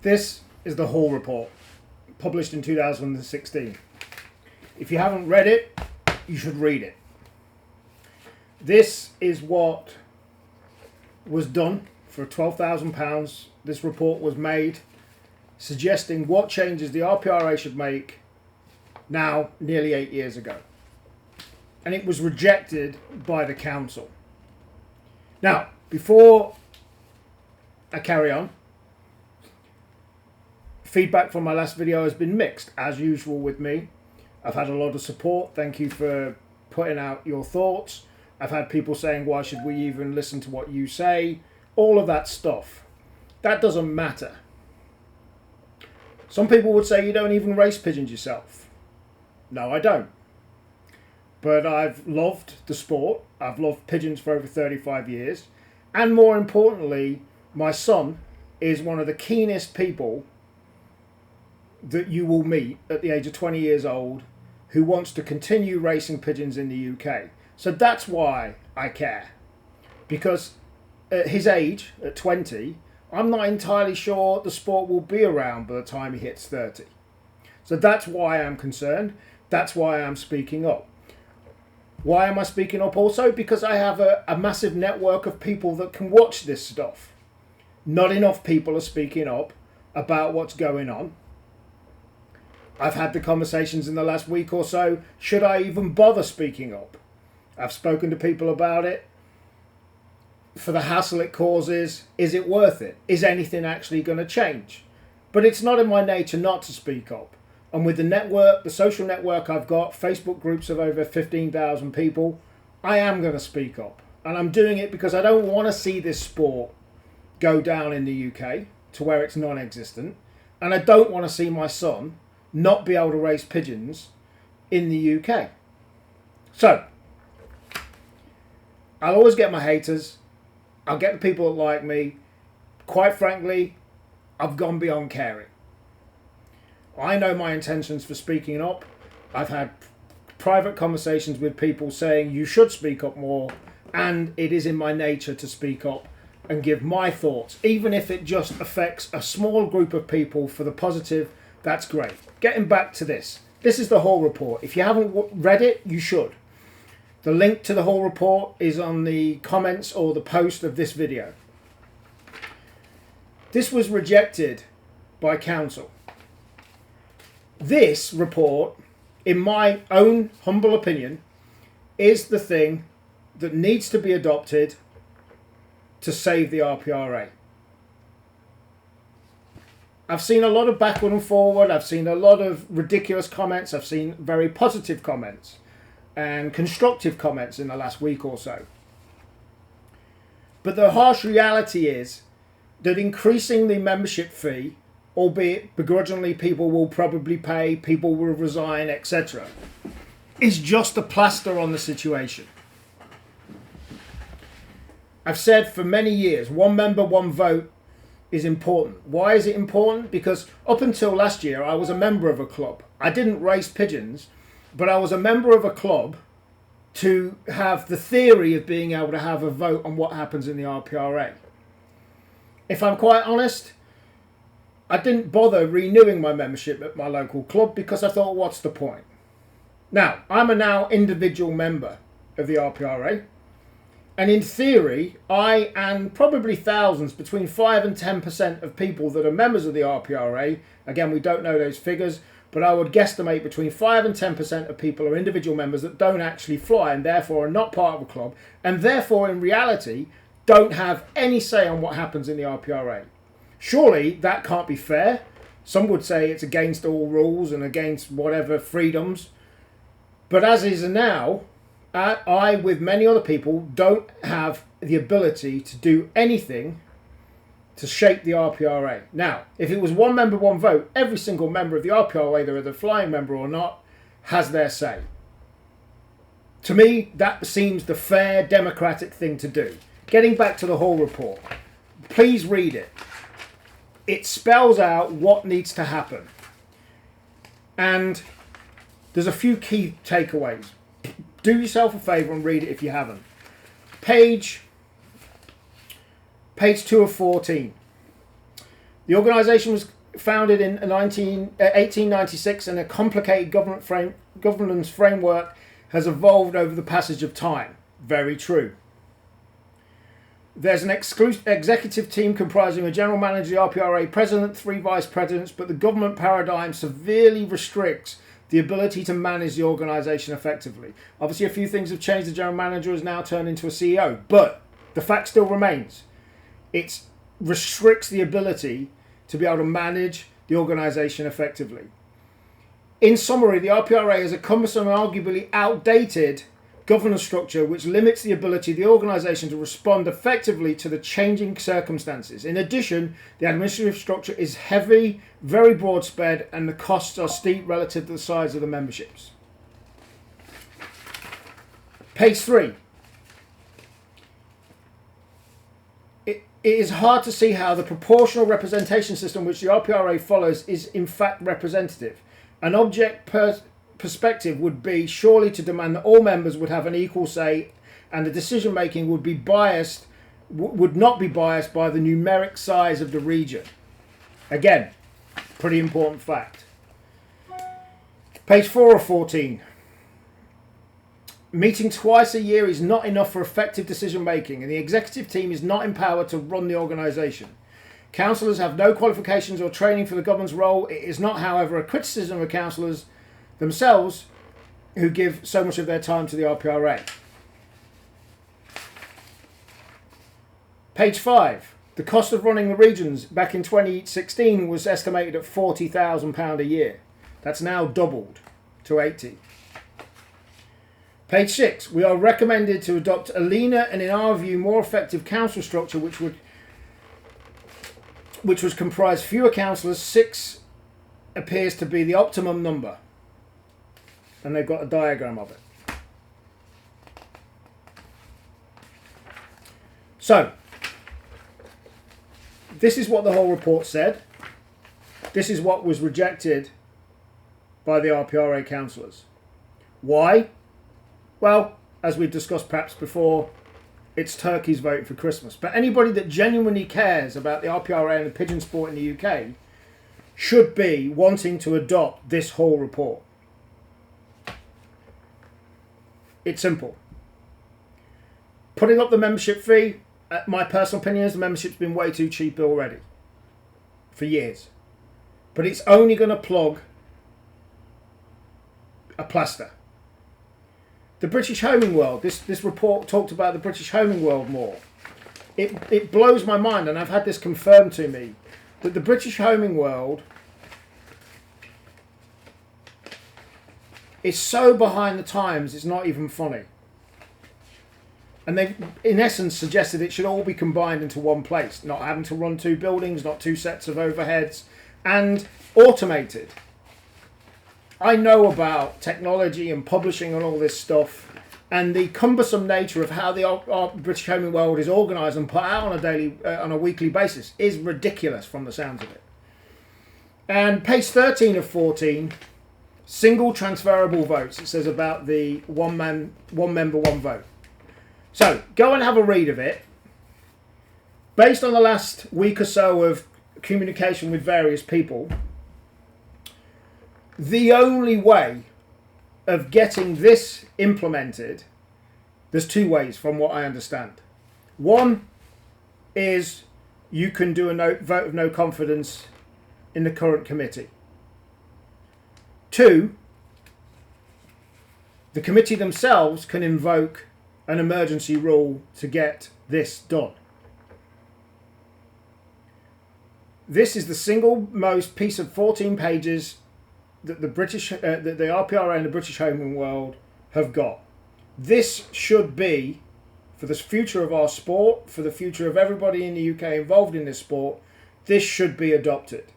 This is the Hall Report, published in 2016. If you haven't read it, you should read it. This is what was done for £12,000. This report was made suggesting what changes the RPRA should make now, nearly 8 years ago. And it was rejected by the council. Now, before I carry on, feedback from my last video has been mixed, as usual with me. I've had a lot of support. Thank you for putting out your thoughts. I've had people saying, why should we even listen to what you say? All of that stuff. That doesn't matter. Some people would say you don't even race pigeons yourself. No, I don't. But I've loved the sport. I've loved pigeons for over 35 years. And more importantly, my son is one of the keenest people that you will meet at the age of 20 years old who wants to continue racing pigeons in the UK. So that's why I care. Because at his age, at 20, I'm not entirely sure the sport will be around by the time he hits 30. So that's why I'm concerned. That's why I'm speaking up. Why am I speaking up also? Because I have a massive network of people that can watch this stuff. Not enough people are speaking up about what's going on. I've had the conversations in the last week or so, should I even bother speaking up? I've spoken to people about it. For the hassle it causes, is it worth it? Is anything actually going to change? But it's not in my nature not to speak up. And with the network, the social network I've got, Facebook groups of over 15,000 people, I am going to speak up. And I'm doing it because I don't want to see this sport go down in the UK to where it's non-existent. And I don't want to see my son not be able to race pigeons in the UK. So, I'll always get my haters. I'll get the people that like me. Quite frankly, I've gone beyond caring. I know my intentions for speaking up. I've had private conversations with people saying you should speak up more, and it is in my nature to speak up and give my thoughts, even if it just affects a small group of people for the positive. That's great. Getting back to this. This is the Hall Report. If you haven't read it, you should. The link to the Hall Report is on the comments or the post of this video. This was rejected by council. This report, in my own humble opinion, is the thing that needs to be adopted to save the RPRA. I've seen a lot of backward and forward. I've seen a lot of ridiculous comments. I've seen very positive comments and constructive comments in the last week or so. But the harsh reality is that increasing the membership fee, albeit begrudgingly people will probably pay, people will resign, etc., is just a plaster on the situation. I've said for many years, one member, one vote is important. Why is it important? Because up until last year, I was a member of a club. I didn't race pigeons, but I was a member of a club to have the theory of being able to have a vote on what happens in the RPRA. If I'm quite honest, I didn't bother renewing my membership at my local club because I thought, what's the point? Now, I'm a now individual member of the RPRA. And in theory, I and probably thousands, between 5 and 10% of people that are members of the RPRA, again, we don't know those figures, but I would guesstimate between 5 and 10% of people are individual members that don't actually fly and therefore are not part of a club and therefore in reality don't have any say on what happens in the RPRA. Surely that can't be fair. Some would say it's against all rules and against whatever freedoms. But as is now, I, with many other people, don't have the ability to do anything to shape the RPRA. Now, if it was one member, one vote, every single member of the RPRA, whether they're a flying member or not, has their say. To me, that seems the fair democratic thing to do. Getting back to the Hall Report, please read it. It spells out what needs to happen. And there's a few key takeaways. Do yourself a favour and read it if you haven't. Page 2 of 14. The organisation was founded in 1896, and a complicated governance framework has evolved over the passage of time. Very true. There's an executive team comprising a general manager, the RPRA president, 3 vice presidents, but the government paradigm severely restricts the ability to manage the organisation effectively. Obviously, a few things have changed. The general manager has now turned into a CEO, but the fact still remains. It restricts the ability to be able to manage the organisation effectively. In summary, the RPRA is a cumbersome and arguably outdated governance structure which limits the ability of the organisation to respond effectively to the changing circumstances. In addition, the administrative structure is heavy, very broad spread, and the costs are steep relative to the size of the memberships. Page 3. It is hard to see how the proportional representation system which the RPRA follows is in fact representative. An object perspective would be surely to demand that all members would have an equal say, and the decision making would not be biased by the numeric size of the region. Again, pretty important fact. Page 4 of 14. Meeting twice a year is not enough for effective decision making, and the executive team is not empowered to run the organisation. Councillors have no qualifications or training for the government's role. It is not, however, a criticism of councillors themselves who give so much of their time to the RPRA. Page 5. The cost of running the regions back in 2016 was estimated at £40,000 a year. That's now doubled to 80. Page 6. We are recommended to adopt a leaner and, in our view, more effective council structure which was comprise fewer councillors. 6 appears to be the optimum number. And they've got a diagram of it. So, this is what the whole report said. This is what was rejected by the RPRA councillors. Why? Well, as we've discussed perhaps before, it's turkeys voting for Christmas. But anybody that genuinely cares about the RPRA and the pigeon sport in the UK should be wanting to adopt this whole report. It's simple. Putting up the membership fee, my personal opinion is the membership's been way too cheap already. For years. But it's only going to plug a plaster. The British Homing World, this report talked about the British Homing World more. It blows my mind, and I've had this confirmed to me, that the British Homing World is so behind the times it's not even funny. And they've, in essence, suggested it should all be combined into one place, not having to run 2 buildings, not 2 sets of overheads, and automated. I know about technology and publishing and all this stuff, and the cumbersome nature of how the British Homing World is organised and put out on a weekly basis is ridiculous from the sounds of it. And page 13 of 14, single transferable votes. It says about the one member, one vote. So go and have a read of it. Based on the last week or so of communication with various people, the only way of getting this implemented, there's 2 ways from what I understand. One is you can do a vote of no confidence in the current committee. 2, the committee themselves can invoke an emergency rule to get this done. This is the single most piece of 14 pages that the RPRA and the British Homing World have got. This should be, for the future of our sport, for the future of everybody in the UK involved in this sport, this should be adopted.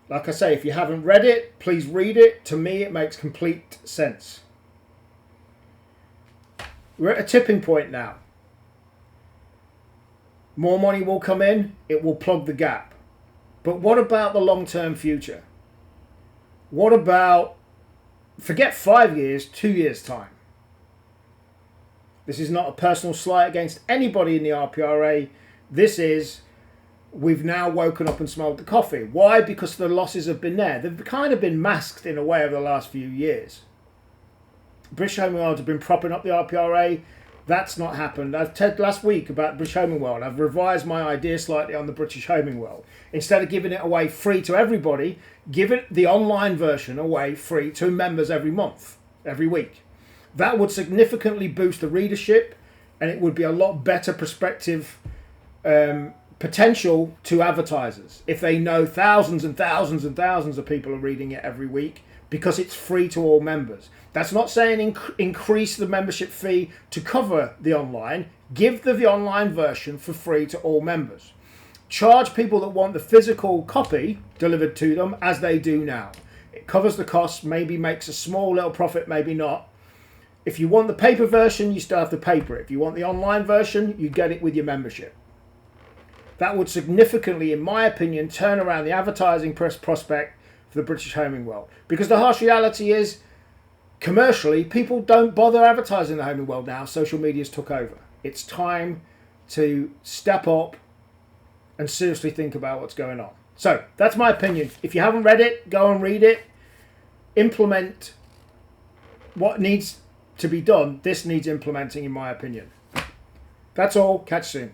Like I say, if you haven't read it, please read it. To me, it makes complete sense. We're at a tipping point now. More money will come in, it will plug the gap. But what about the long-term future? What about, forget 5 years, 2 years' time? This is not a personal slight against anybody in the RPRA. This is we've now woken up and smelled the coffee. Why? Because the losses have been there. They've kind of been masked in a way over the last few years. British Homing World have been propping up the RPRA. That's not happened. I've said last week about British Homing World. I've revised my idea slightly on the British Homing World. Instead of giving it away free to everybody, give it the online version away free to members every month, every week. That would significantly boost the readership, and it would be a lot better prospective potential to advertisers if they know thousands and thousands and thousands of people are reading it every week, because it's free to all members. That's not saying increase the membership fee to cover the online. Give the online version for free to all members. Charge people that want the physical copy delivered to them as they do now. It covers the costs, maybe makes a small little profit, maybe not. If you want the paper version, you still have to paper it. If you want the online version, you get it with your membership. That would significantly, in my opinion, turn around the advertising prospect for the British Homing World. Because the harsh reality is, commercially, people don't bother advertising the Homing World now. Social media's took over. It's time to step up and seriously think about what's going on. So, that's my opinion. If you haven't read it, go and read it. Implement what needs to be done. This needs implementing, in my opinion. That's all. Catch you soon.